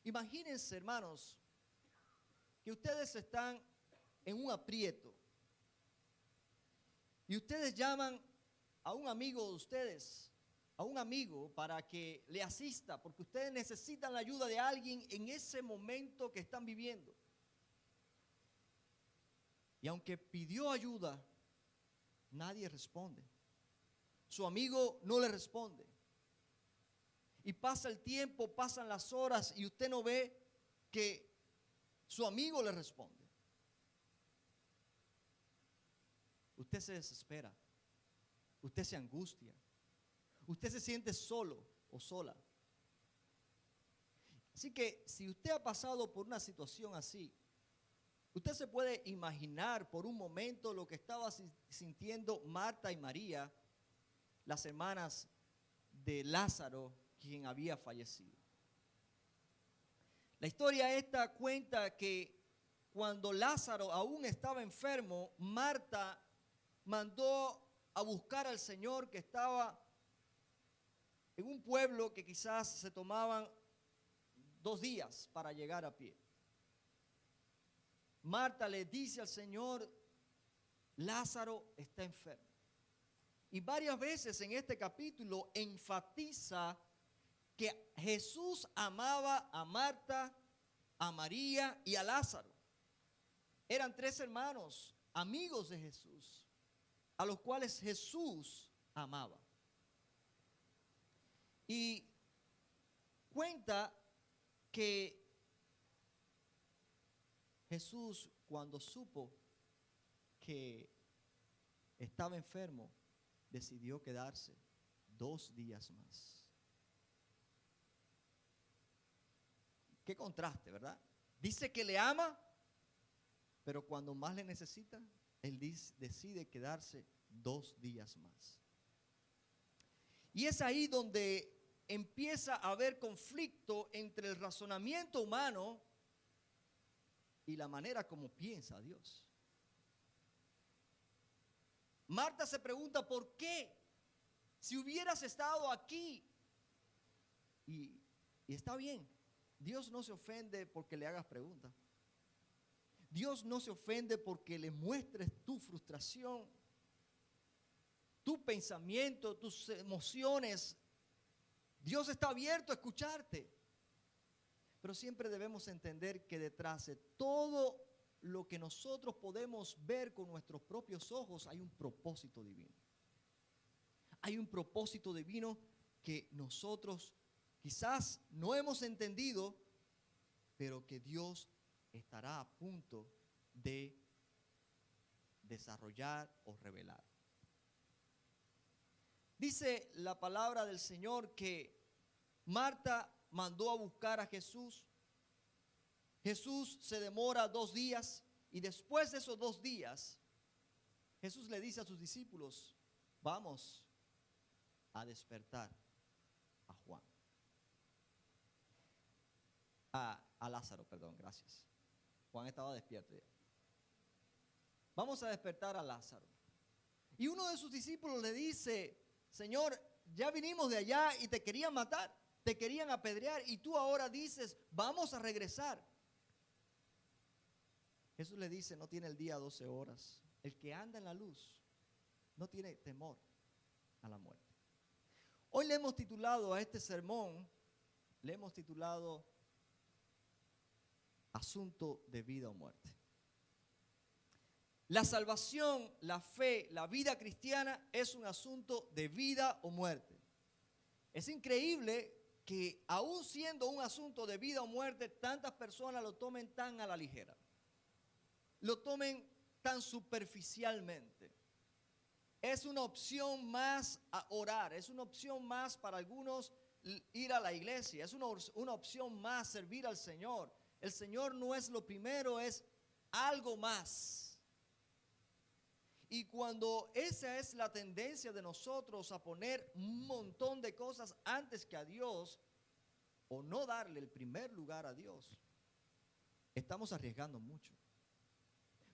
Imagínense, hermanos, que ustedes están en un aprieto y ustedes llaman a un amigo de ustedes, a un amigo para que le asista, porque ustedes necesitan la ayuda de alguien en ese momento que están viviendo. Y aunque pidió ayuda, nadie responde. Su amigo no le responde. Y pasa el tiempo, pasan las horas y usted no ve que su amigo le responde. Usted se desespera. Usted se angustia. Usted se siente solo o sola. Así que si usted ha pasado por una situación así, usted se puede imaginar por un momento lo que estaba sintiendo Marta y María, las hermanas de Lázaro, quien había fallecido. La historia esta cuenta que cuando Lázaro aún estaba enfermo, Marta mandó a buscar al Señor, que estaba en un pueblo que quizás se tomaban 2 días para llegar a pie. Marta le dice al Señor: Lázaro está enfermo. Y varias veces en este capítulo enfatiza que Jesús amaba a Marta, a María y a Lázaro. Eran 3 hermanos, amigos de Jesús, a los cuales Jesús amaba. Y cuenta que Jesús, cuando supo que estaba enfermo, decidió quedarse 2 días más. Qué contraste, ¿verdad? Dice que le ama, pero cuando más le necesita, él decide quedarse 2 días más. Y es ahí donde empieza a haber conflicto entre el razonamiento humano y la manera como piensa Dios. Marta se pregunta: ¿por qué? Si hubieras estado aquí. Y está bien, Dios no se ofende porque le hagas preguntas. Dios no se ofende porque le muestres tu frustración, tu pensamiento, tus emociones. Dios está abierto a escucharte. Pero siempre debemos entender que detrás de todo lo que nosotros podemos ver con nuestros propios ojos hay un propósito divino. Hay un propósito divino que nosotros quizás no hemos entendido, pero que Dios estará a punto de desarrollar o revelar. Dice la palabra del Señor que Marta mandó a buscar a Jesús. Jesús se demora 2 días y después de esos 2 días, Jesús le dice a sus discípulos: vamos a despertar a Juan. A Lázaro, perdón, gracias. Juan estaba despierto ya. Vamos a despertar a Lázaro. Y uno de sus discípulos le dice: Señor, ya vinimos de allá y te querían matar, te querían apedrear, y tú ahora dices: vamos a regresar. Jesús le dice: no tiene el día 12 horas. El que anda en la luz no tiene temor a la muerte. Hoy le hemos titulado a este sermón, le hemos titulado Asunto de vida o muerte. La salvación, la fe, la vida cristiana es un asunto de vida o muerte. Es increíble que aún siendo un asunto de vida o muerte, tantas personas lo tomen tan a la ligera. Lo tomen tan superficialmente. Es una opción más a orar, es una opción más para algunos ir a la iglesia, es una opción más servir al Señor. El Señor no es lo primero, es algo más. Y cuando esa es la tendencia de nosotros a poner un montón de cosas antes que a Dios, o no darle el primer lugar a Dios, estamos arriesgando mucho.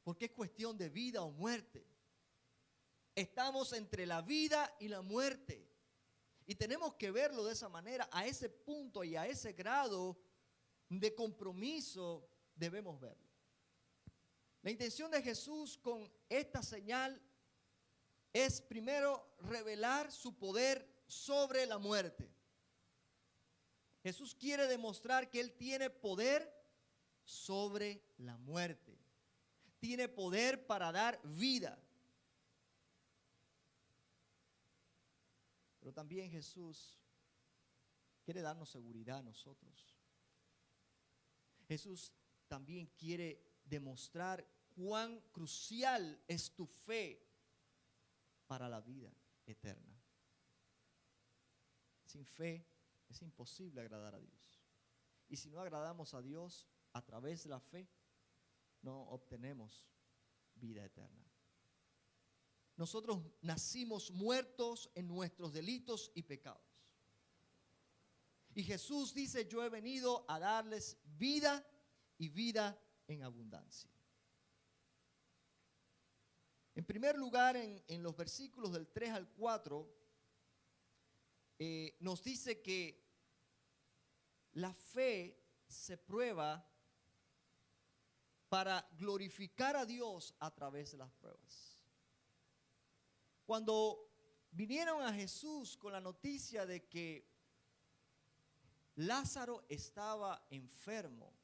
Porque es cuestión de vida o muerte. Estamos entre la vida y la muerte. Y tenemos que verlo de esa manera, a ese punto y a ese grado, de compromiso debemos verlo. La intención de Jesús con esta señal es primero revelar su poder sobre la muerte. Jesús quiere demostrar que Él tiene poder sobre la muerte. Tiene poder para dar vida. Pero también Jesús quiere darnos seguridad a nosotros. Jesús también quiere demostrar cuán crucial es tu fe para la vida eterna. Sin fe es imposible agradar a Dios. Y si no agradamos a Dios a través de la fe, no obtenemos vida eterna. Nosotros nacimos muertos en nuestros delitos y pecados. Y Jesús dice, yo he venido a darles vida y vida en abundancia. En primer lugar, en los versículos del 3 al 4, nos dice que la fe se prueba para glorificar a Dios a través de las pruebas. Cuando vinieron a Jesús con la noticia de que Lázaro estaba enfermo,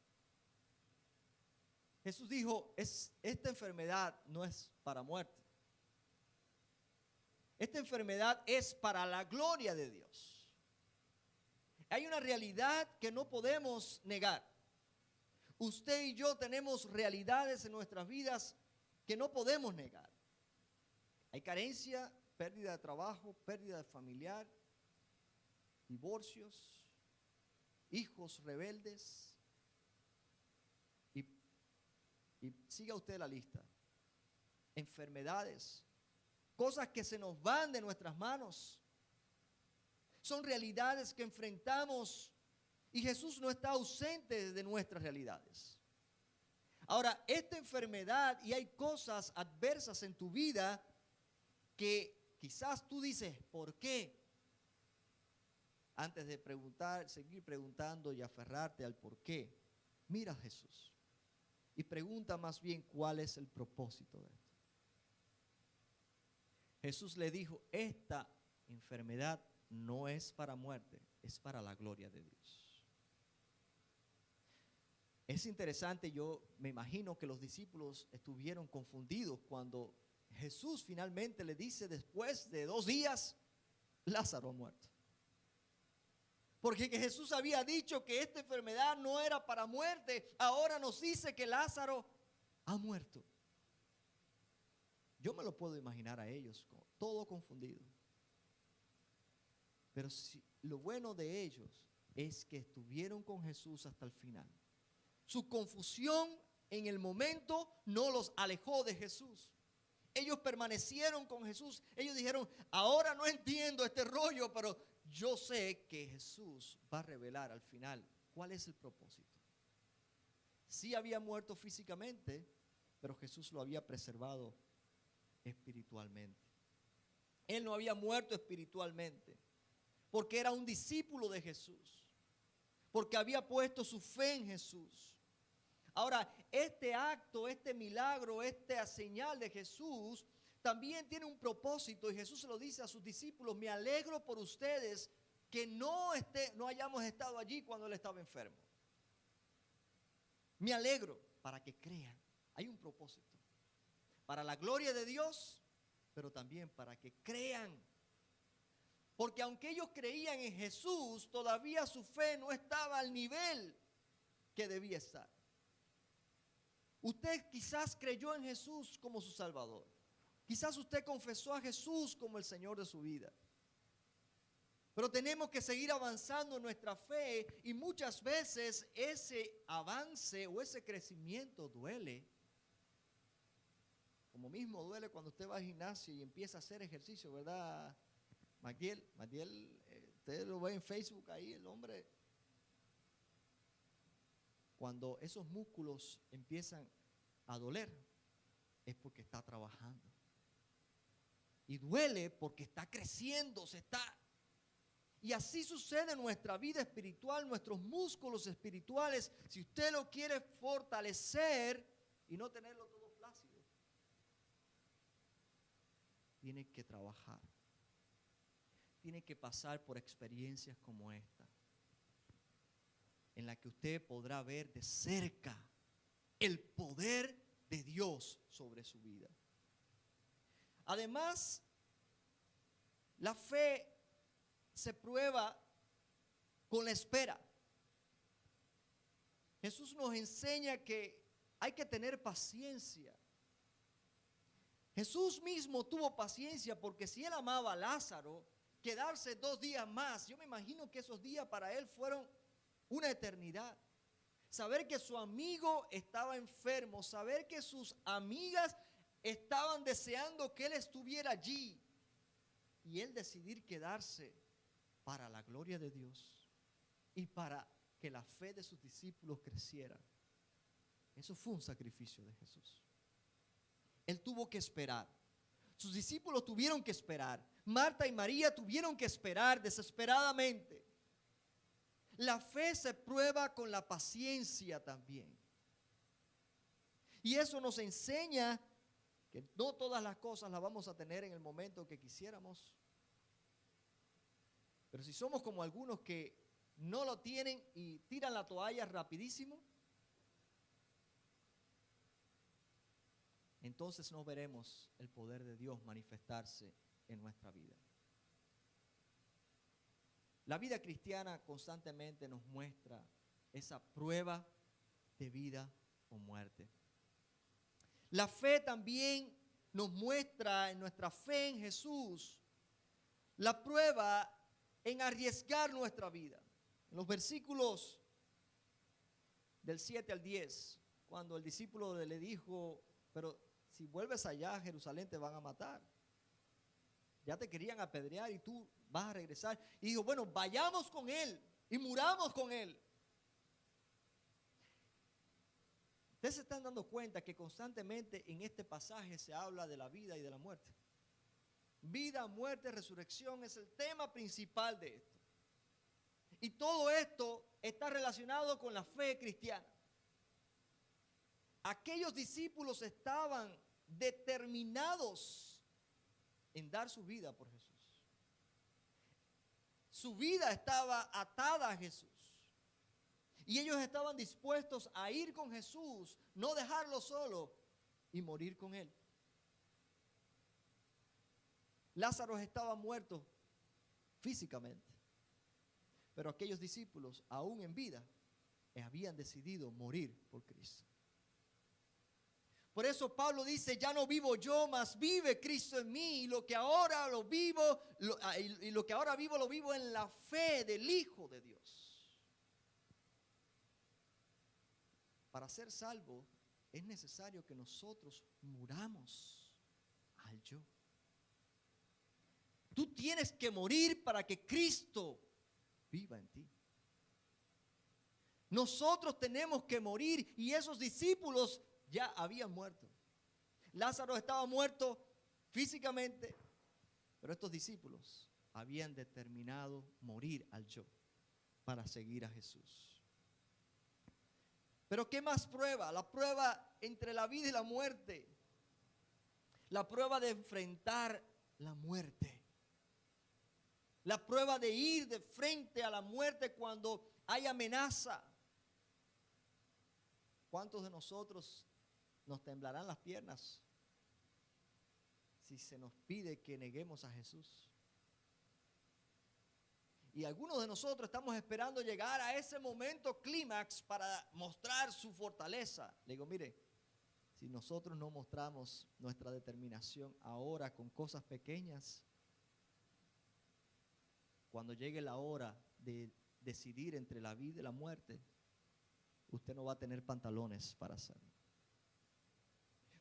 Jesús dijo, esta enfermedad no es para muerte. Esta enfermedad es para la gloria de Dios. Hay una realidad que no podemos negar. Usted y yo tenemos realidades en nuestras vidas que no podemos negar. Hay carencia, pérdida de trabajo, pérdida de familiar, divorcios, hijos rebeldes. Y siga usted la lista. Enfermedades, cosas que se nos van de nuestras manos. Son realidades que enfrentamos y Jesús no está ausente de nuestras realidades. Ahora, esta enfermedad y hay cosas adversas en tu vida que quizás tú dices, ¿por qué? Antes de preguntar, seguir preguntando y aferrarte al por qué, mira a Jesús y pregunta más bien cuál es el propósito de esto. Jesús le dijo, esta enfermedad no es para muerte, es para la gloria de Dios. Es interesante, yo me imagino que los discípulos estuvieron confundidos cuando Jesús finalmente le dice después de 2 días, Lázaro ha muerto. Porque que Jesús había dicho que esta enfermedad no era para muerte, ahora nos dice que Lázaro ha muerto. Yo me lo puedo imaginar a ellos, todo confundido. Pero lo bueno de ellos es que estuvieron con Jesús hasta el final. Su confusión en el momento no los alejó de Jesús. Ellos permanecieron con Jesús. Ellos dijeron, ahora no entiendo este rollo, pero yo sé que Jesús va a revelar al final cuál es el propósito. Sí había muerto físicamente, pero Jesús lo había preservado espiritualmente. Él no había muerto espiritualmente, porque era un discípulo de Jesús, porque había puesto su fe en Jesús. Ahora, este acto, este milagro, esta señal de Jesús también tiene un propósito y Jesús se lo dice a sus discípulos, me alegro por ustedes que no hayamos estado allí cuando él estaba enfermo. Me alegro para que crean. Hay un propósito. Para la gloria de Dios, pero también para que crean. Porque aunque ellos creían en Jesús, todavía su fe no estaba al nivel que debía estar. Usted quizás creyó en Jesús como su Salvador. Quizás usted confesó a Jesús como el Señor de su vida. Pero tenemos que seguir avanzando en nuestra fe y muchas veces ese avance o ese crecimiento duele. Como mismo duele cuando usted va al gimnasio y empieza a hacer ejercicio, ¿verdad? Magdiel, usted lo ve en Facebook ahí, el hombre. Cuando esos músculos empiezan a doler, es porque está trabajando. Y duele porque está creciendo, Y así sucede en nuestra vida espiritual, nuestros músculos espirituales. Si usted lo quiere fortalecer y no tenerlo todo flácido, tiene que trabajar. Tiene que pasar por experiencias como esta, en la que usted podrá ver de cerca el poder de Dios sobre su vida. Además, la fe se prueba con la espera. Jesús nos enseña que hay que tener paciencia. Jesús mismo tuvo paciencia porque si él amaba a Lázaro, quedarse 2 días más, yo me imagino que esos días para él fueron una eternidad. Saber que su amigo estaba enfermo, saber que sus amigas estaban deseando que él estuviera allí y él decidir quedarse para la gloria de Dios y para que la fe de sus discípulos creciera. Eso fue un sacrificio de Jesús. Él tuvo que esperar. Sus discípulos tuvieron que esperar. Marta y María tuvieron que esperar desesperadamente. La fe se prueba con la paciencia también. Y eso nos enseña que no todas las cosas las vamos a tener en el momento que quisiéramos. Pero si somos como algunos que no lo tienen y tiran la toalla rapidísimo, entonces no veremos el poder de Dios manifestarse en nuestra vida. La vida cristiana constantemente nos muestra esa prueba de vida o muerte. La fe también nos muestra en nuestra fe en Jesús la prueba en arriesgar nuestra vida. En los versículos del 7 al 10, cuando el discípulo le dijo, pero si vuelves allá a Jerusalén te van a matar. Ya te querían apedrear y tú vas a regresar. Y dijo, bueno, vayamos con él y muramos con él. Ustedes se están dando cuenta que constantemente en este pasaje se habla de la vida y de la muerte. Vida, muerte, resurrección es el tema principal de esto. Y todo esto está relacionado con la fe cristiana. Aquellos discípulos estaban determinados en dar su vida por Jesús. Su vida estaba atada a Jesús. Y ellos estaban dispuestos a ir con Jesús, no dejarlo solo y morir con él. Lázaro estaba muerto físicamente, pero aquellos discípulos, aún en vida, habían decidido morir por Cristo. Por eso Pablo dice, ya no vivo yo, mas vive Cristo en mí, y lo que ahora vivo lo vivo en la fe del Hijo de Dios. Para ser salvo es necesario que nosotros muramos al yo. Tú tienes que morir para que Cristo viva en ti. Nosotros tenemos que morir y esos discípulos ya habían muerto. Lázaro estaba muerto físicamente, pero estos discípulos habían determinado morir al yo para seguir a Jesús. Pero ¿qué más prueba? La prueba entre la vida y la muerte. La prueba de enfrentar la muerte. La prueba de ir de frente a la muerte cuando hay amenaza. ¿Cuántos de nosotros nos temblarán las piernas si se nos pide que neguemos a Jesús? Y algunos de nosotros estamos esperando llegar a ese momento clímax para mostrar su fortaleza. Le digo, mire, si nosotros no mostramos nuestra determinación ahora con cosas pequeñas, cuando llegue la hora de decidir entre la vida y la muerte, usted no va a tener pantalones para hacerlo.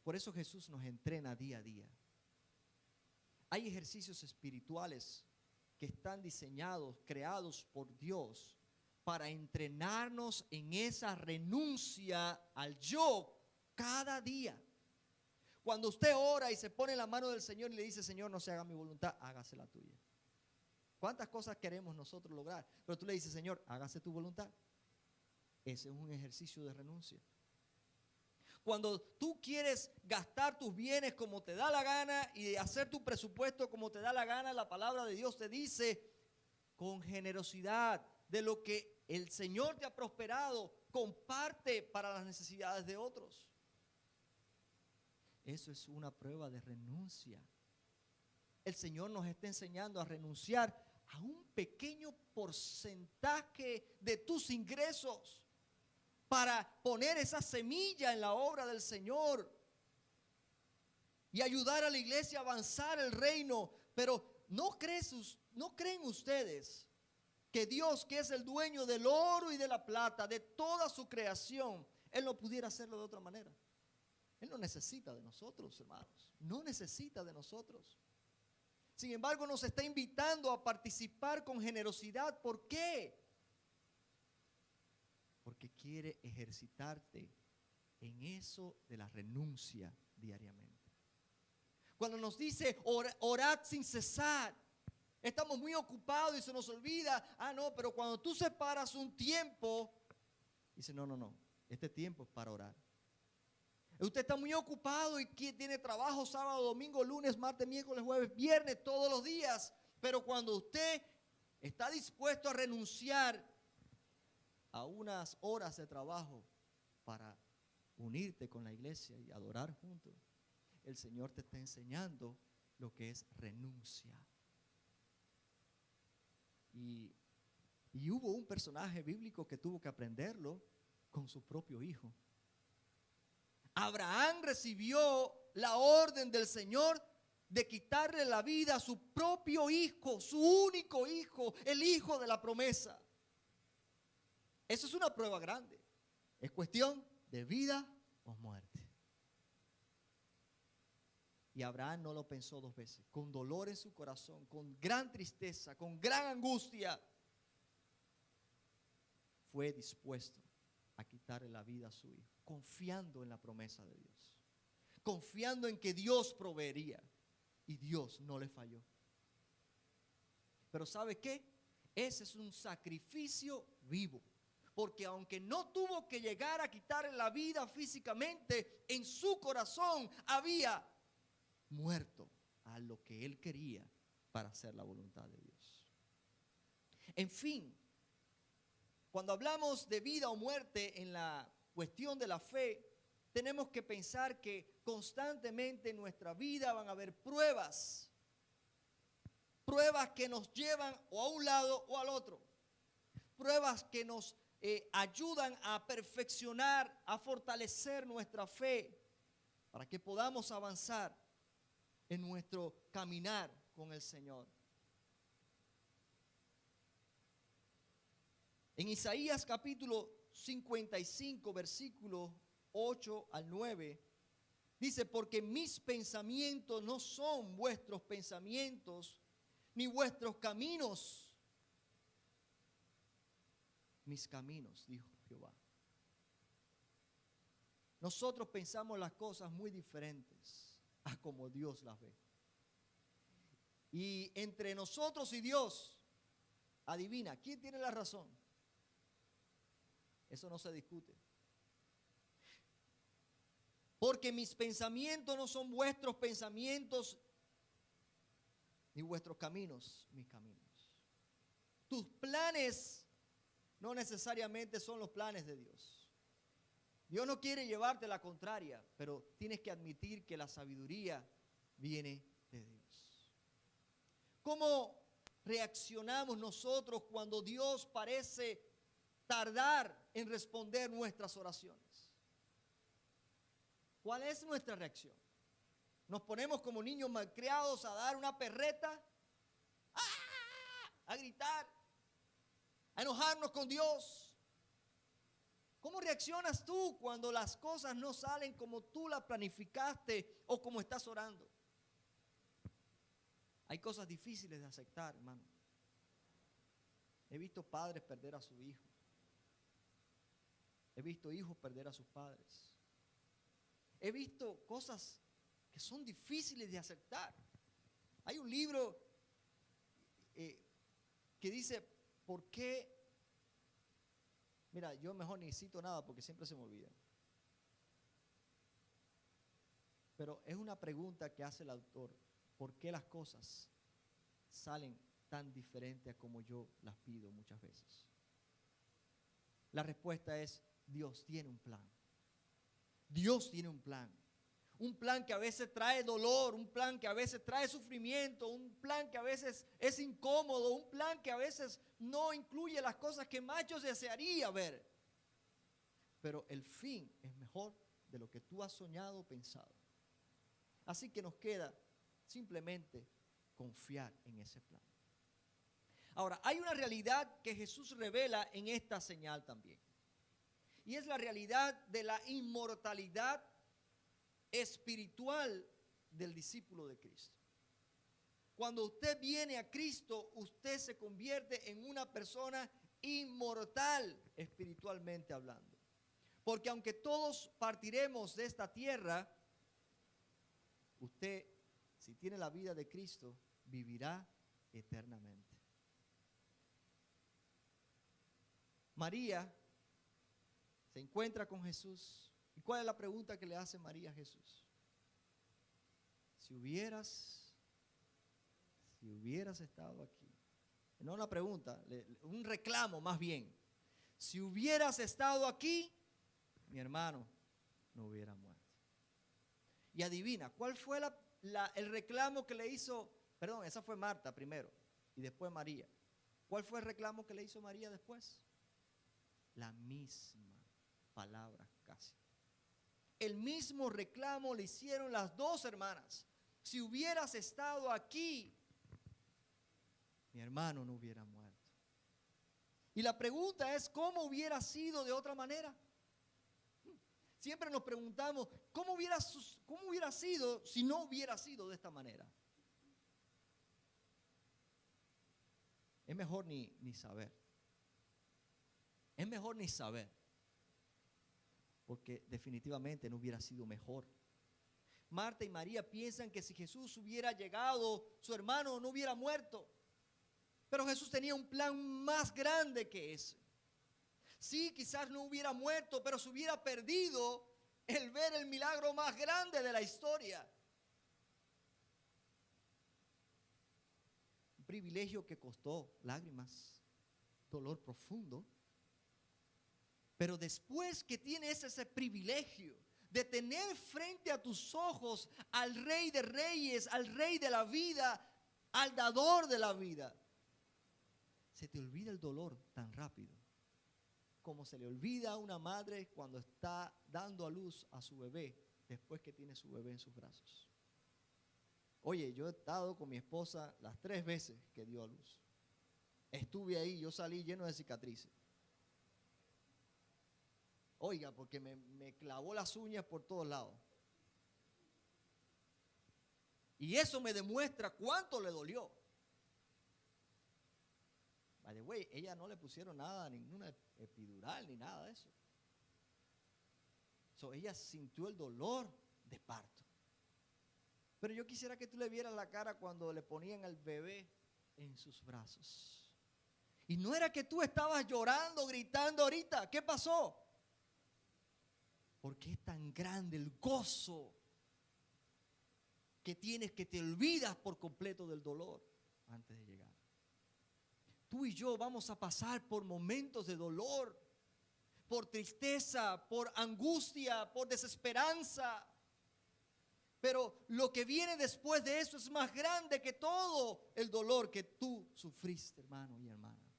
Por eso Jesús nos entrena día a día. Hay ejercicios espirituales que están diseñados, creados por Dios para entrenarnos en esa renuncia al yo cada día. Cuando usted ora y se pone en la mano del Señor y le dice, Señor, no se haga mi voluntad, hágase la tuya. ¿Cuántas cosas queremos nosotros lograr? Pero tú le dices, Señor, hágase tu voluntad. Ese es un ejercicio de renuncia. Cuando tú quieres gastar tus bienes como te da la gana y hacer tu presupuesto como te da la gana, la palabra de Dios te dice, con generosidad de lo que el Señor te ha prosperado, comparte para las necesidades de otros. Eso es una prueba de renuncia. El Señor nos está enseñando a renunciar a un pequeño porcentaje de tus ingresos para poner esa semilla en la obra del Señor y ayudar a la iglesia a avanzar el reino. Pero ¿no creen ustedes que Dios, que es el dueño del oro y de la plata, de toda su creación, Él no pudiera hacerlo de otra manera? Él no necesita de nosotros, hermanos. No necesita de nosotros. Sin embargo, nos está invitando a participar con generosidad. ¿Por qué? Porque quiere ejercitarte en eso de la renuncia diariamente. Cuando nos dice orad sin cesar, estamos muy ocupados y se nos olvida. No, pero cuando tú separas un tiempo, dice, no, este tiempo es para orar. Usted está muy ocupado y tiene trabajo sábado, domingo, lunes, martes, miércoles, jueves, viernes, todos los días. Pero cuando usted está dispuesto a renunciar a unas horas de trabajo para unirte con la iglesia y adorar juntos, el Señor te está enseñando lo que es renuncia. Y hubo un personaje bíblico que tuvo que aprenderlo con su propio hijo. Abraham recibió la orden del Señor de quitarle la vida a su propio hijo, su único hijo, el hijo de la promesa. Eso es una prueba grande. Es cuestión de vida o muerte. Y Abraham no lo pensó dos veces. Con dolor en su corazón, con gran tristeza, con gran angustia, fue dispuesto a quitarle la vida a su hijo, confiando en la promesa de Dios, confiando en que Dios proveería, y Dios no le falló. Pero ¿sabe qué? Ese es un sacrificio vivo, porque aunque no tuvo que llegar a quitarle la vida físicamente, en su corazón había muerto a lo que él quería para hacer la voluntad de Dios. En fin, cuando hablamos de vida o muerte en la cuestión de la fe, tenemos que pensar que constantemente en nuestra vida van a haber pruebas que nos llevan o a un lado o al otro, pruebas que nos ayudan a perfeccionar, a fortalecer nuestra fe para que podamos avanzar en nuestro caminar con el Señor. En Isaías capítulo 55, versículos 8 al 9, dice, porque mis pensamientos no son vuestros pensamientos, ni vuestros caminos, mis caminos, dijo Jehová. Nosotros pensamos las cosas muy diferentes a como Dios las ve. Y entre nosotros y Dios, adivina, ¿quién tiene la razón? Eso no se discute. Porque mis pensamientos no son vuestros pensamientos, ni vuestros caminos, mis caminos. Tus planes no necesariamente son los planes de Dios. Dios no quiere llevarte la contraria, pero tienes que admitir que la sabiduría viene de Dios. ¿Cómo reaccionamos nosotros cuando Dios parece tardar en responder nuestras oraciones? ¿Cuál es nuestra reacción? ¿Nos ponemos como niños malcriados a dar una perreta? A gritar, a enojarnos con Dios. ¿Cómo reaccionas tú cuando las cosas no salen como tú las planificaste o como estás orando? Hay cosas difíciles de aceptar, hermano. He visto padres perder a su hijo. He visto hijos perder a sus padres. He visto cosas que son difíciles de aceptar. Hay un libro que dice, ¿por qué? Mira, yo mejor ni cito nada porque siempre se me olvida. Pero es una pregunta que hace el autor. ¿Por qué las cosas salen tan diferentes a como yo las pido muchas veces? La respuesta es, Dios tiene un plan. Dios tiene un plan. Un plan que a veces trae dolor, un plan que a veces trae sufrimiento, un plan que a veces es incómodo, un plan que a veces no incluye las cosas que más yo desearía ver. Pero el fin es mejor de lo que tú has soñado o pensado. Así que nos queda simplemente confiar en ese plan. Ahora, hay una realidad que Jesús revela en esta señal también. Y es la realidad de la inmortalidad espiritual del discípulo de Cristo. Cuando usted viene a Cristo, usted se convierte en una persona inmortal espiritualmente hablando. Porque aunque todos partiremos de esta tierra, usted, si tiene la vida de Cristo, vivirá eternamente. María se encuentra con Jesús. ¿Y cuál es la pregunta que le hace María a Jesús? Si hubieras estado aquí. No una pregunta, un reclamo más bien. Si hubieras estado aquí, mi hermano no hubiera muerto. Y adivina, ¿cuál fue el reclamo que le hizo? Perdón, esa fue Marta primero y después María. ¿Cuál fue el reclamo que le hizo María después? La misma palabra casi. El mismo reclamo le hicieron las dos hermanas. Si hubieras estado aquí, mi hermano no hubiera muerto. Y la pregunta es, ¿cómo hubiera sido de otra manera? Siempre nos preguntamos, ¿cómo hubiera sido si no hubiera sido de esta manera? Es mejor ni saber. Es mejor ni saber. Porque definitivamente no hubiera sido mejor. Marta y María piensan que si Jesús hubiera llegado, su hermano no hubiera muerto. Pero Jesús tenía un plan más grande que ese. Sí, quizás no hubiera muerto, pero se hubiera perdido el ver el milagro más grande de la historia. Un privilegio que costó lágrimas, dolor profundo. Pero después que tienes ese privilegio de tener frente a tus ojos al Rey de Reyes, al Rey de la vida, al dador de la vida, se te olvida el dolor tan rápido como se le olvida a una madre cuando está dando a luz a su bebé después que tiene su bebé en sus brazos. Oye, yo he estado con mi esposa las 3 veces que dio a luz. Estuve ahí, yo salí lleno de cicatrices. Oiga, porque me clavó las uñas por todos lados. Y eso me demuestra cuánto le dolió. By the way, ella no le pusieron nada, ninguna epidural ni nada de eso. Ella sintió el dolor de parto. Pero yo quisiera que tú le vieras la cara cuando le ponían al bebé en sus brazos. Y no era que tú estabas llorando, gritando ahorita. ¿Qué pasó? Porque es tan grande el gozo que tienes que te olvidas por completo del dolor antes de llegar. Tú y yo vamos a pasar por momentos de dolor, por tristeza, por angustia, por desesperanza. Pero lo que viene después de eso es más grande que todo el dolor que tú sufriste, hermano y hermana.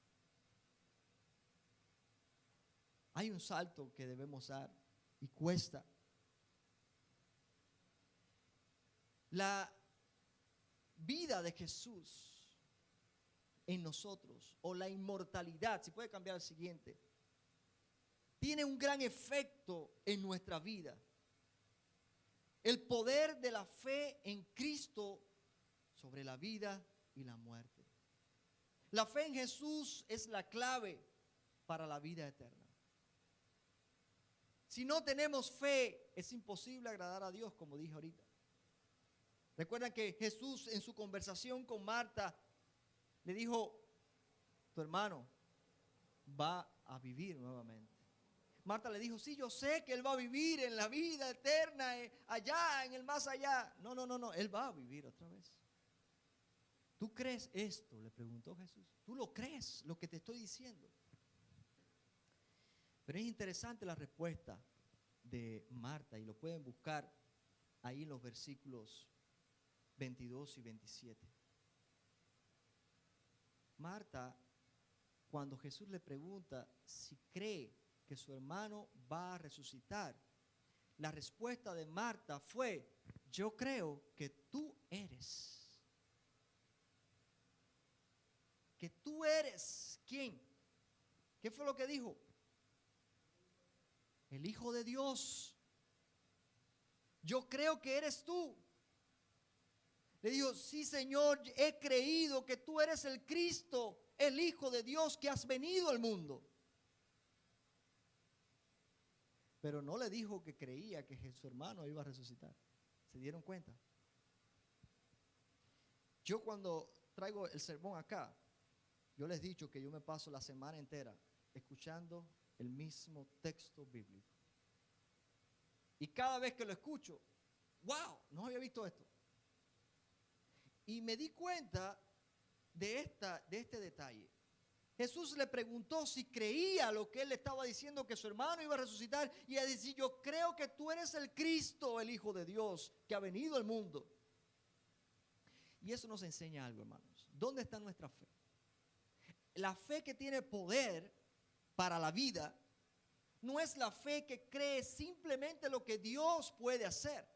Hay un salto que debemos dar y cuesta. La vida de Jesús en nosotros, o la inmortalidad, si puede cambiar el siguiente, tiene un gran efecto en nuestra vida. El poder de la fe en Cristo sobre la vida y la muerte. La fe en Jesús es la clave para la vida eterna. Si no tenemos fe, es imposible agradar a Dios, como dije ahorita. Recuerdan que Jesús en su conversación con Marta le dijo, tu hermano va a vivir nuevamente. Marta le dijo, sí, yo sé que él va a vivir en la vida eterna, allá, en el más allá. No, él va a vivir otra vez. ¿Tú crees esto?, le preguntó Jesús. ¿Tú lo crees, lo que te estoy diciendo? Pero es interesante la respuesta de Marta, y lo pueden buscar ahí en los versículos 22 y 27. Marta, cuando Jesús le pregunta si cree que su hermano va a resucitar, la respuesta de Marta fue, yo creo que tú eres. ¿Que tú eres quién? ¿Qué fue lo que dijo? El Hijo de Dios. Yo creo que eres tú. Le dijo, sí, Señor, he creído que tú eres el Cristo, el Hijo de Dios, que has venido al mundo. Pero no le dijo que creía que su hermano iba a resucitar. ¿Se dieron cuenta? Yo cuando traigo el sermón acá, yo les he dicho que yo me paso la semana entera escuchando el mismo texto bíblico. Y cada vez que lo escucho, wow, no había visto esto. Y me di cuenta de este detalle. Jesús le preguntó si creía lo que él le estaba diciendo, que su hermano iba a resucitar, y a decir, yo creo que tú eres el Cristo, el Hijo de Dios, que ha venido al mundo. Y eso nos enseña algo, hermanos. ¿Dónde está nuestra fe? La fe que tiene poder para la vida no es la fe que cree simplemente lo que Dios puede hacer.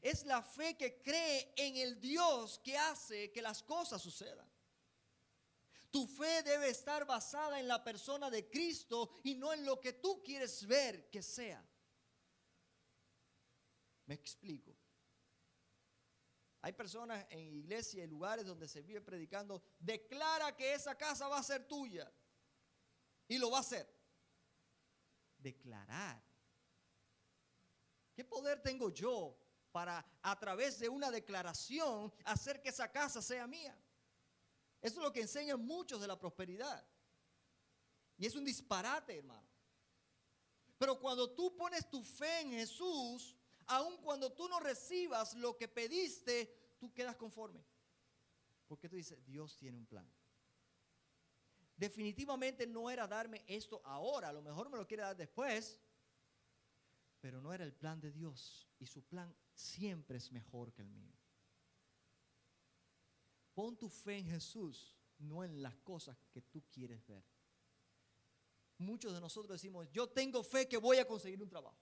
Es la fe que cree en el Dios que hace que las cosas sucedan. Tu fe debe estar basada en la persona de Cristo y no en lo que tú quieres ver que sea. Me explico. Hay personas en iglesia y lugares donde se vive predicando, declara que esa casa va a ser tuya. Y lo va a hacer. Declarar. ¿Qué poder tengo yo para, a través de una declaración, hacer que esa casa sea mía? Eso es lo que enseñan muchos de la prosperidad. Y es un disparate, hermano. Pero cuando tú pones tu fe en Jesús, aun cuando tú no recibas lo que pediste, tú quedas conforme. Porque tú dices, Dios tiene un plan. Definitivamente no era darme esto ahora, a lo mejor me lo quiere dar después, pero no era el plan de Dios, y su plan siempre es mejor que el mío. Pon tu fe en Jesús, no en las cosas que tú quieres ver. Muchos de nosotros decimos, yo tengo fe que voy a conseguir un trabajo.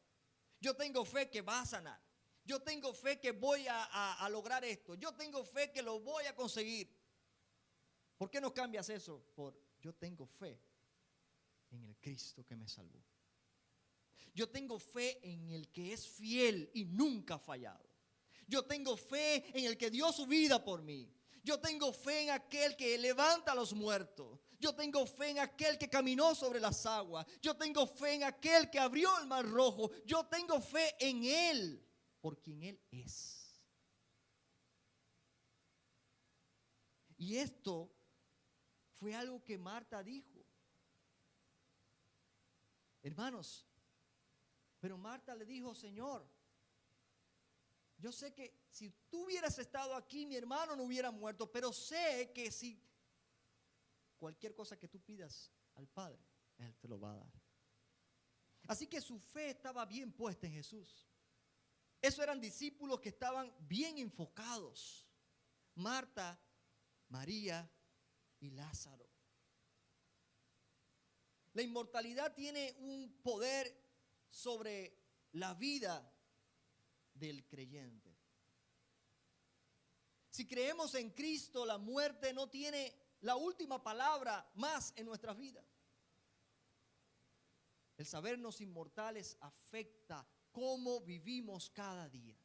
Yo tengo fe que va a sanar. Yo tengo fe que voy a lograr esto. Yo tengo fe que lo voy a conseguir. ¿Por qué no cambias eso por yo tengo fe en el Cristo que me salvó? Yo tengo fe en el que es fiel y nunca ha fallado. Yo tengo fe en el que dio su vida por mí. Yo tengo fe en aquel que levanta a los muertos. Yo tengo fe en aquel que caminó sobre las aguas. Yo tengo fe en aquel que abrió el mar rojo. Yo tengo fe en Él, por quien Él es. Y esto fue algo que Marta dijo. Hermanos, pero Marta le dijo, Señor, yo sé que si tú hubieras estado aquí, mi hermano no hubiera muerto, pero sé que si cualquier cosa que tú pidas al Padre, Él te lo va a dar. Así que su fe estaba bien puesta en Jesús. Esos eran discípulos que estaban bien enfocados. Marta, María y Lázaro. La inmortalidad tiene un poder sobre la vida del creyente. Si creemos en Cristo, la muerte no tiene la última palabra más en nuestras vidas. El sabernos inmortales afecta cómo vivimos cada día.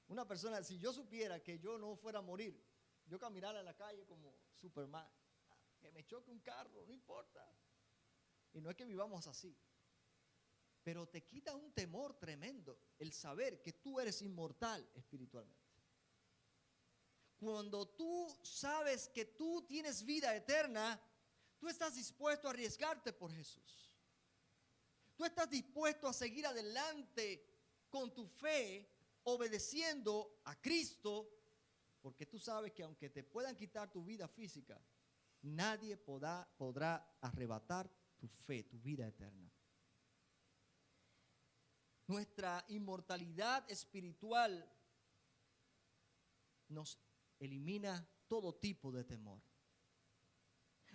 Una persona, si yo supiera que yo no fuera a morir, yo caminara en la calle como Superman, que me choque un carro, no importa. Y no es que vivamos así. Pero te quita un temor tremendo el saber que tú eres inmortal espiritualmente. cuando tú sabes que tú tienes vida eterna, tú estás dispuesto a arriesgarte por Jesús. Tú estás dispuesto a seguir adelante con tu fe, obedeciendo a Cristo, porque tú sabes que aunque te puedan quitar tu vida física, nadie podrá arrebatar tu fe, tu vida eterna. Nuestra inmortalidad espiritual nos elimina todo tipo de temor.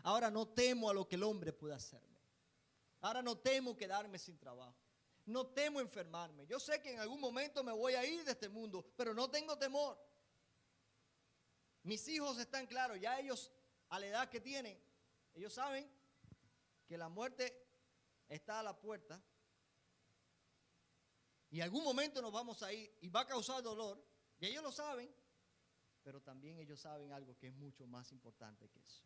Ahora no temo a lo que el hombre puede hacerme. Ahora no temo quedarme sin trabajo. No temo enfermarme. Yo sé que en algún momento me voy a ir de este mundo, pero no tengo temor. Mis hijos están claros, ya ellos a la edad que tienen, ellos saben que la muerte está a la puerta y en algún momento nos vamos a ir y va a causar dolor, y ellos lo saben, pero también ellos saben algo que es mucho más importante que eso.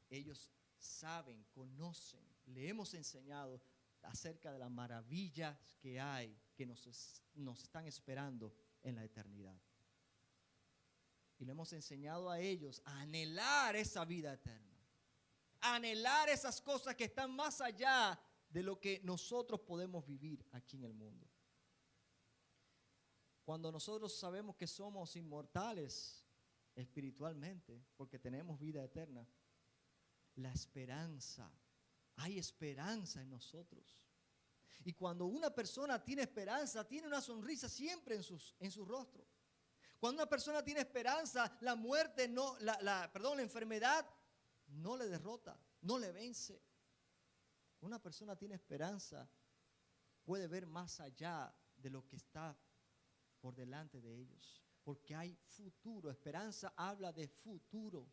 Ellos saben, conocen, le hemos enseñado acerca de las maravillas que hay, que nos están esperando en la eternidad. Y le hemos enseñado a ellos a anhelar esa vida eterna, a anhelar esas cosas que están más allá de lo que nosotros podemos vivir aquí en el mundo. Cuando nosotros sabemos que somos inmortales espiritualmente, porque tenemos vida eterna, la esperanza, hay esperanza en nosotros. Y cuando una persona tiene esperanza, tiene una sonrisa siempre en su rostro. Cuando una persona tiene esperanza, la muerte la enfermedad no le derrota, no le vence. Una persona tiene esperanza, puede ver más allá de lo que está por delante de ellos, porque hay futuro. Esperanza habla de futuro.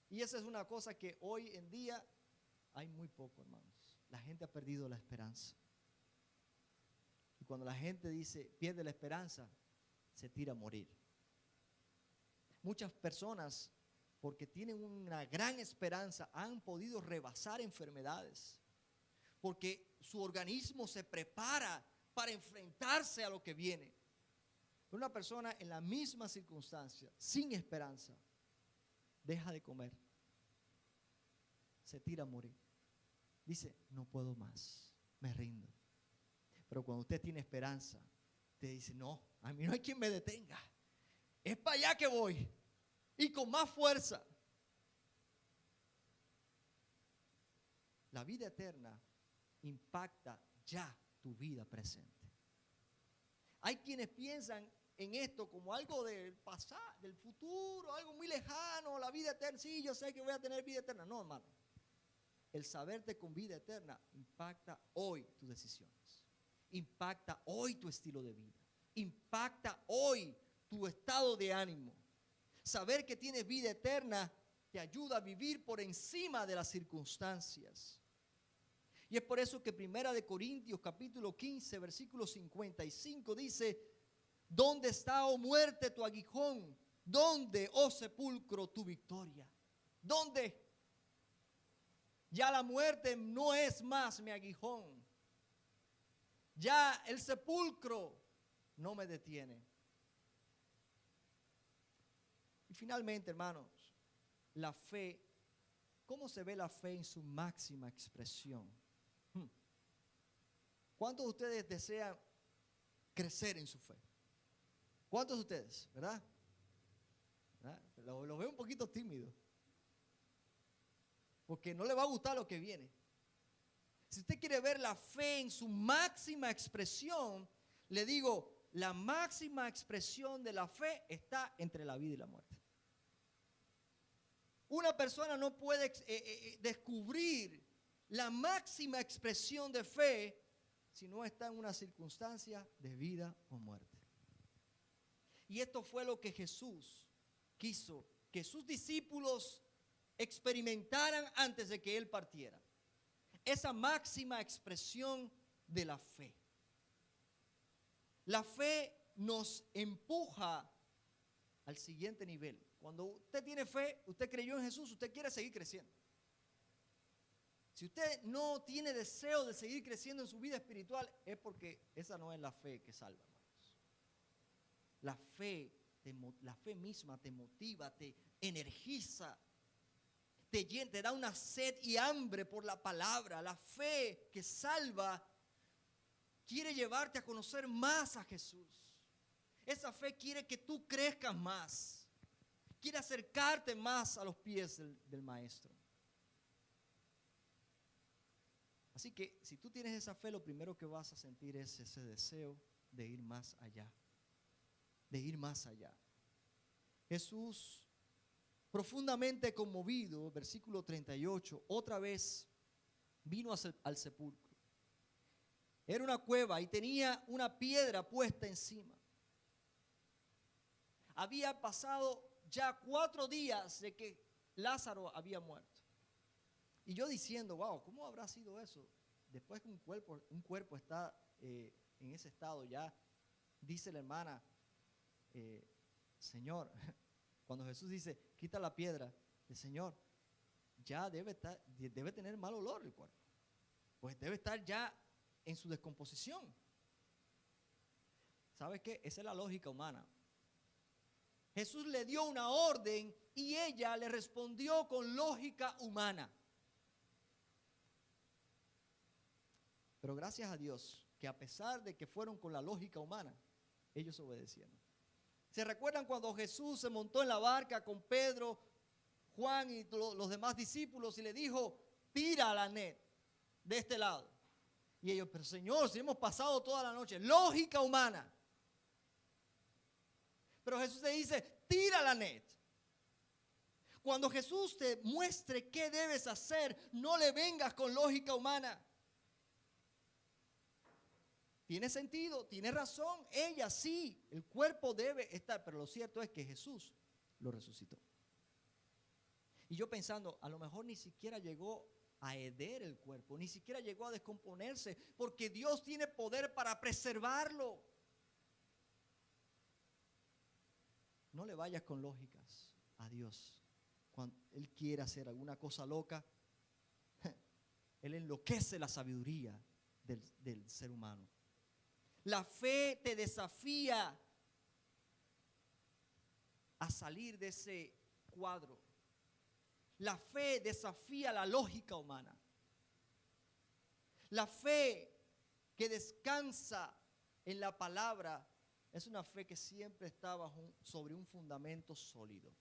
Y esa es una cosa que hoy en día hay muy poco, hermanos. La gente ha perdido la esperanza. Y cuando la gente pierde la esperanza, se tira a morir. Muchas personas, porque tienen una gran esperanza, han podido rebasar enfermedades, porque su organismo se prepara para enfrentarse a lo que viene. Pero una persona en la misma circunstancia, sin esperanza, deja de comer, se tira a morir. Dice, no puedo más, me rindo. Pero cuando usted tiene esperanza, te dice, no, a mí no hay quien me detenga. Es para allá que voy. Y con más fuerza. La vida eterna impacta ya tu vida presente. Hay quienes piensan en esto como algo del pasado, del futuro, algo muy lejano, la vida eterna. Sí, yo sé que voy a tener vida eterna. No, hermano. El saberte con vida eterna impacta hoy tus decisiones. Impacta hoy tu estilo de vida. Impacta hoy tu estado de ánimo. Saber que tienes vida eterna te ayuda a vivir por encima de las circunstancias. Y es por eso que 1 Corintios capítulo 15 versículo 55 dice: ¿dónde está, oh muerte, tu aguijón? ¿Dónde, oh sepulcro, tu victoria? ¿Dónde? Ya la muerte no es más mi aguijón. Ya el sepulcro no me detiene. Y finalmente, hermanos, la fe, ¿cómo se ve la fe en su máxima expresión? ¿Cuántos de ustedes desean crecer en su fe? ¿Cuántos de ustedes, verdad? ¿Verdad? Lo veo un poquito tímido, porque no le va a gustar lo que viene. Si usted quiere ver la fe en su máxima expresión, le digo, la máxima expresión de la fe está entre la vida y la muerte. Una persona no puede descubrir la máxima expresión de fe si no está en una circunstancia de vida o muerte. Y esto fue lo que Jesús quiso que sus discípulos experimentaran antes de que Él partiera. Esa máxima expresión de la fe. La fe nos empuja al siguiente nivel. Cuando usted tiene fe, usted creyó en Jesús, usted quiere seguir creciendo. Si usted no tiene deseo de seguir creciendo en su vida espiritual, es porque esa no es la fe que salva, hermanos. La fe la fe misma te motiva, te energiza, te da una sed y hambre por la palabra. La fe que salva quiere llevarte a conocer más a Jesús. Esa fe quiere que tú crezcas más. Quiere acercarte más a los pies del Maestro. Así que si tú tienes esa fe, lo primero que vas a sentir es ese deseo de ir más allá. De ir más allá. Jesús, profundamente conmovido, versículo 38, otra vez vino al sepulcro. Era una cueva y tenía una piedra puesta encima. Había pasado ya 4 días de que Lázaro había muerto. Y yo diciendo, wow, ¿cómo habrá sido eso? Después que un cuerpo está en ese estado, ya dice la hermana, Señor, cuando Jesús dice, quita la piedra, el Señor, ya debe tener mal olor el cuerpo. Pues debe estar ya en su descomposición. ¿Sabes qué? Esa es la lógica humana. Jesús le dio una orden y ella le respondió con lógica humana. Pero gracias a Dios que a pesar de que fueron con la lógica humana, ellos obedecieron. ¿Se recuerdan cuando Jesús se montó en la barca con Pedro, Juan y los demás discípulos y le dijo, tira la net de este lado? Y ellos, pero Señor, si hemos pasado toda la noche, lógica humana. Pero Jesús te dice, tira la net. Cuando Jesús te muestre qué debes hacer, no le vengas con lógica humana. Tiene sentido, tiene razón, ella sí, el cuerpo debe estar, pero lo cierto es que Jesús lo resucitó. Y yo pensando, a lo mejor ni siquiera llegó a heder el cuerpo, ni siquiera llegó a descomponerse, porque Dios tiene poder para preservarlo. No le vayas con lógicas a Dios. Cuando Él quiere hacer alguna cosa loca, Él enloquece la sabiduría del ser humano. La fe te desafía a salir de ese cuadro. La fe desafía la lógica humana. La fe que descansa en la palabra es una fe que siempre está sobre un fundamento sólido.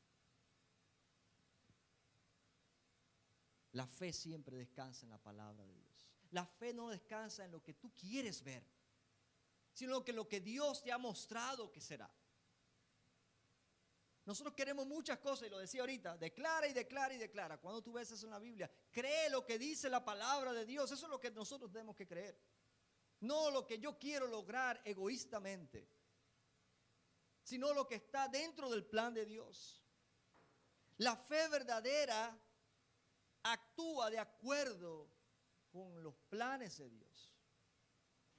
La fe siempre descansa en la palabra de Dios. La fe no descansa en lo que tú quieres ver, sino que lo que Dios te ha mostrado que será. Nosotros queremos muchas cosas, y lo decía ahorita, declara y declara y declara. Cuando tú ves eso en la Biblia, cree lo que dice la palabra de Dios. Eso es lo que nosotros tenemos que creer. No lo que yo quiero lograr egoístamente, sino lo que está dentro del plan de Dios. La fe verdadera actúa de acuerdo con los planes de Dios.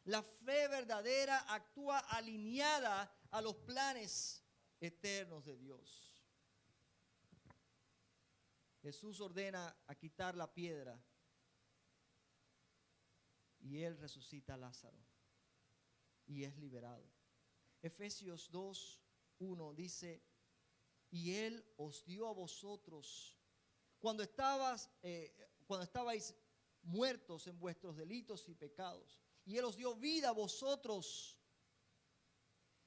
La fe verdadera actúa alineada a los planes eternos de Dios. Jesús ordena a quitar la piedra y Él resucita a Lázaro y es liberado. Efesios 2:1 dice, y Él os dio a vosotros, cuando estabais muertos en vuestros delitos y pecados, y Él os dio vida a vosotros.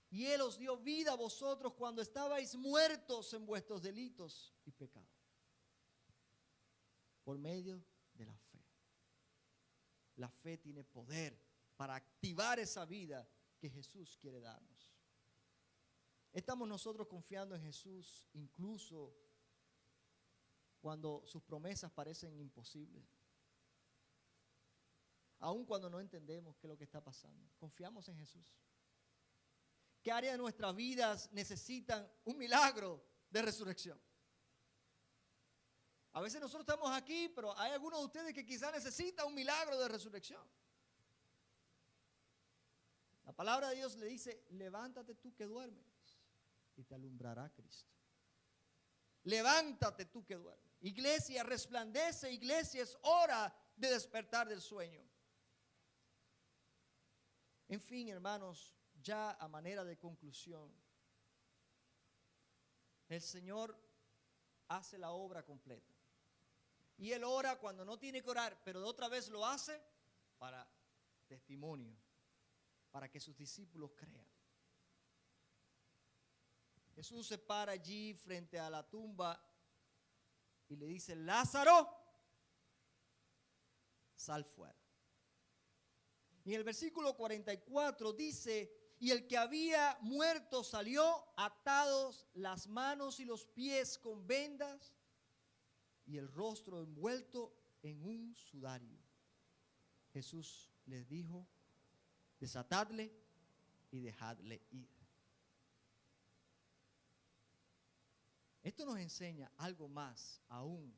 Y Él os dio vida a vosotros cuando estabais muertos en vuestros delitos y pecados. Por medio de la fe. La fe tiene poder para activar esa vida que Jesús quiere darnos. Estamos nosotros confiando en Jesús incluso cuando sus promesas parecen imposibles. Aun cuando no entendemos qué es lo que está pasando. Confiamos en Jesús. ¿Qué áreas de nuestras vidas necesitan un milagro de resurrección? A veces nosotros estamos aquí, pero hay algunos de ustedes que quizás necesitan un milagro de resurrección. La palabra de Dios le dice, levántate tú que duermes y te alumbrará Cristo. Levántate tú que duermes. Iglesia, resplandece, iglesia, es hora de despertar del sueño. En fin, hermanos, ya a manera de conclusión, el Señor hace la obra completa. Y Él ora cuando no tiene que orar, pero de otra vez lo hace para testimonio, para que sus discípulos crean. Jesús se para allí frente a la tumba y le dice: Lázaro, sal fuera. Y en el versículo 44 dice: y el que había muerto salió, atados las manos y los pies con vendas y el rostro envuelto en un sudario. Jesús les dijo: desatadle y dejadle ir. Esto nos enseña algo más aún.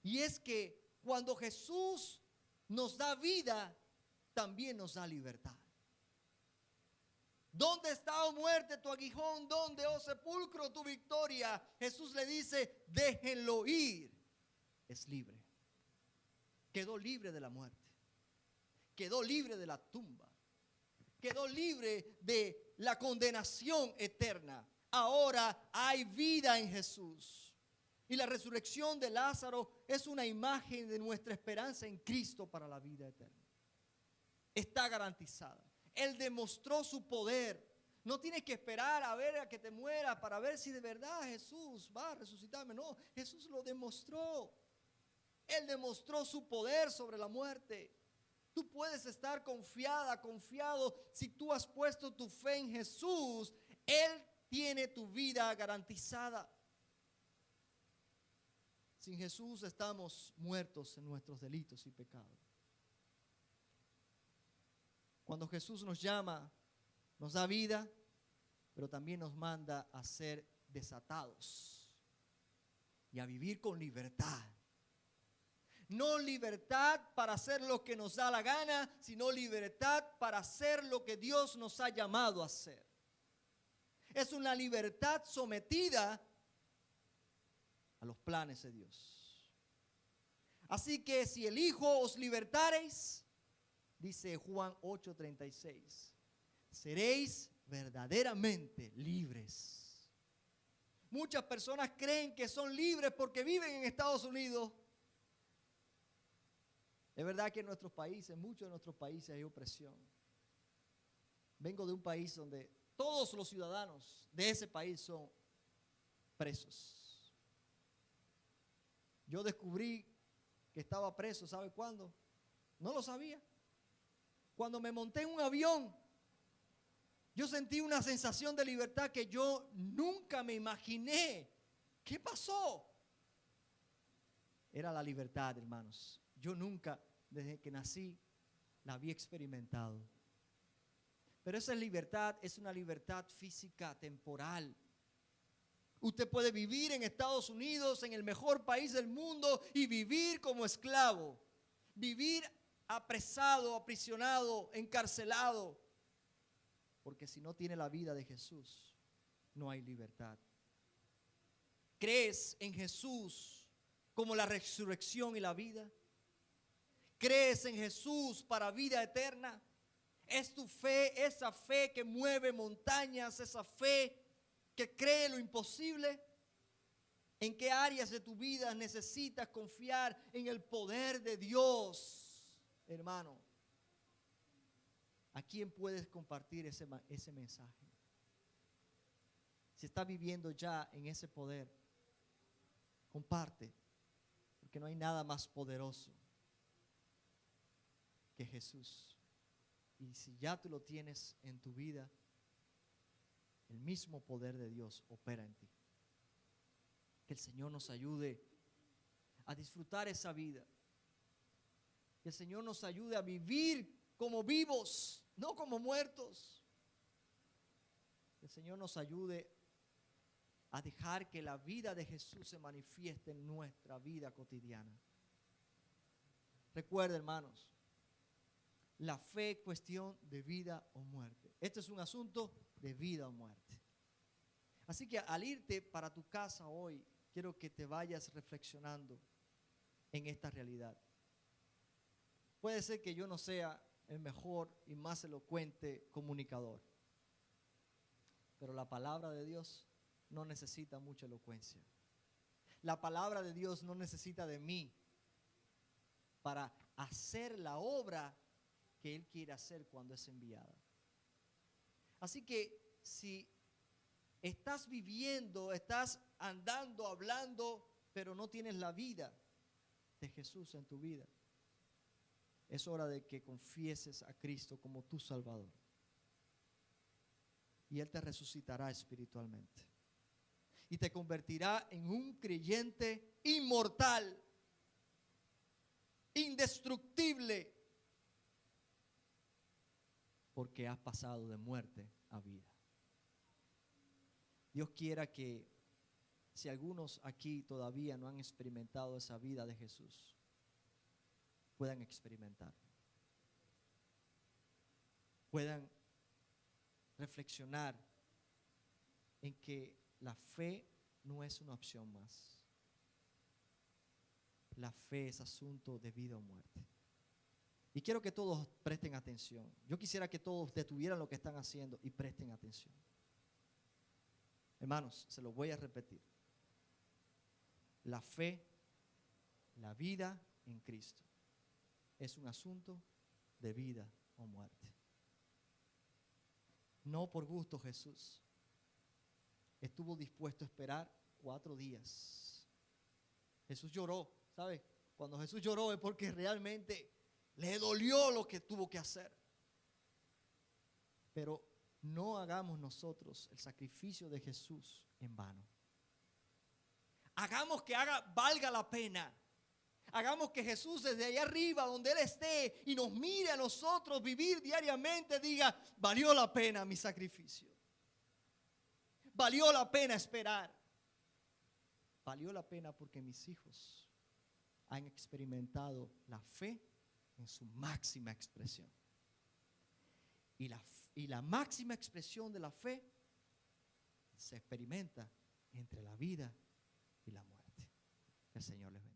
Y es que cuando Jesús nos da vida, también nos da libertad. ¿Dónde está, oh muerte, tu aguijón? ¿Dónde, oh sepulcro, tu victoria? Jesús le dice: déjenlo ir. Es libre. Quedó libre de la muerte. Quedó libre de la tumba. Quedó libre de la condenación eterna. Ahora hay vida en Jesús. Y la resurrección de Lázaro es una imagen de nuestra esperanza en Cristo para la vida eterna. Está garantizada. Él demostró su poder. No tienes que esperar a ver a que te mueras para ver si de verdad Jesús va a resucitarme. No, Jesús lo demostró. Él demostró su poder sobre la muerte. Tú puedes estar confiado. Si tú has puesto tu fe en Jesús, Él tiene tu vida garantizada. Sin Jesús estamos muertos en nuestros delitos y pecados. Cuando Jesús nos llama, nos da vida, pero también nos manda a ser desatados y a vivir con libertad. No libertad para hacer lo que nos da la gana, sino libertad para hacer lo que Dios nos ha llamado a hacer. Es una libertad sometida a los planes de Dios. Así que si el Hijo os libertareis, dice Juan 8:36, seréis verdaderamente libres. Muchas personas creen que son libres porque viven en Estados Unidos. Es verdad que en nuestros países, muchos de nuestros países, hay opresión. Vengo de un país donde todos los ciudadanos de ese país son presos. Yo descubrí que estaba preso, ¿sabe cuándo? No lo sabía. Cuando me monté en un avión, yo sentí una sensación de libertad que yo nunca me imaginé. ¿Qué pasó? Era la libertad, hermanos. Yo nunca, desde que nací, la había experimentado. Pero esa libertad es una libertad física, temporal. Usted puede vivir en Estados Unidos, en el mejor país del mundo, y vivir como esclavo. Vivir apresado, aprisionado, encarcelado. Porque si no tiene la vida de Jesús, no hay libertad. ¿Crees en Jesús como la resurrección y la vida? ¿Crees en Jesús para vida eterna? ¿Es tu fe, esa fe que mueve montañas, esa fe que cree lo imposible? ¿En qué áreas de tu vida necesitas confiar en el poder de Dios, hermano? ¿A quién puedes compartir ese mensaje? Si estás viviendo ya en ese poder, comparte, porque no hay nada más poderoso que Jesús. Y si ya tú lo tienes en tu vida, el mismo poder de Dios opera en ti. Que el Señor nos ayude a disfrutar esa vida. Que el Señor nos ayude a vivir como vivos, no como muertos. Que el Señor nos ayude a dejar que la vida de Jesús se manifieste en nuestra vida cotidiana. Recuerda, hermanos, la fe es cuestión de vida o muerte. Este es un asunto de vida o muerte. Así que al irte para tu casa hoy, quiero que te vayas reflexionando en esta realidad. Puede ser que yo no sea el mejor y más elocuente comunicador, Pero la palabra de Dios no necesita mucha elocuencia. La palabra de Dios no necesita de mí para hacer la obra que Él quiere hacer cuando es enviada. Así que si estás viviendo, estás andando, hablando, pero no tienes la vida de Jesús en tu vida, es hora de que confieses a Cristo como tu Salvador. Y Él te resucitará espiritualmente. Y te convertirá en un creyente inmortal, indestructible, porque has pasado de muerte a vida. Dios quiera que, si algunos aquí todavía no han experimentado esa vida de Jesús, puedan experimentarlo. Puedan reflexionar en que la fe no es una opción más. La fe es asunto de vida o muerte. Y quiero que todos presten atención. Yo quisiera que todos detuvieran lo que están haciendo y presten atención. Hermanos, se lo voy a repetir. La fe, la vida en Cristo, es un asunto de vida o muerte. No por gusto Jesús estuvo dispuesto a esperar 4 días. Jesús lloró, ¿sabe? Cuando Jesús lloró es porque realmente le dolió lo que tuvo que hacer. Pero no hagamos nosotros el sacrificio de Jesús en vano. Hagamos que valga la pena. Hagamos que Jesús desde allá arriba, donde Él esté, y nos mire a nosotros vivir diariamente, diga, valió la pena mi sacrificio. Valió la pena esperar. Valió la pena porque mis hijos han experimentado la fe en su máxima expresión. Y la máxima expresión de la fe se experimenta entre la vida y la muerte. Que el Señor les bendiga.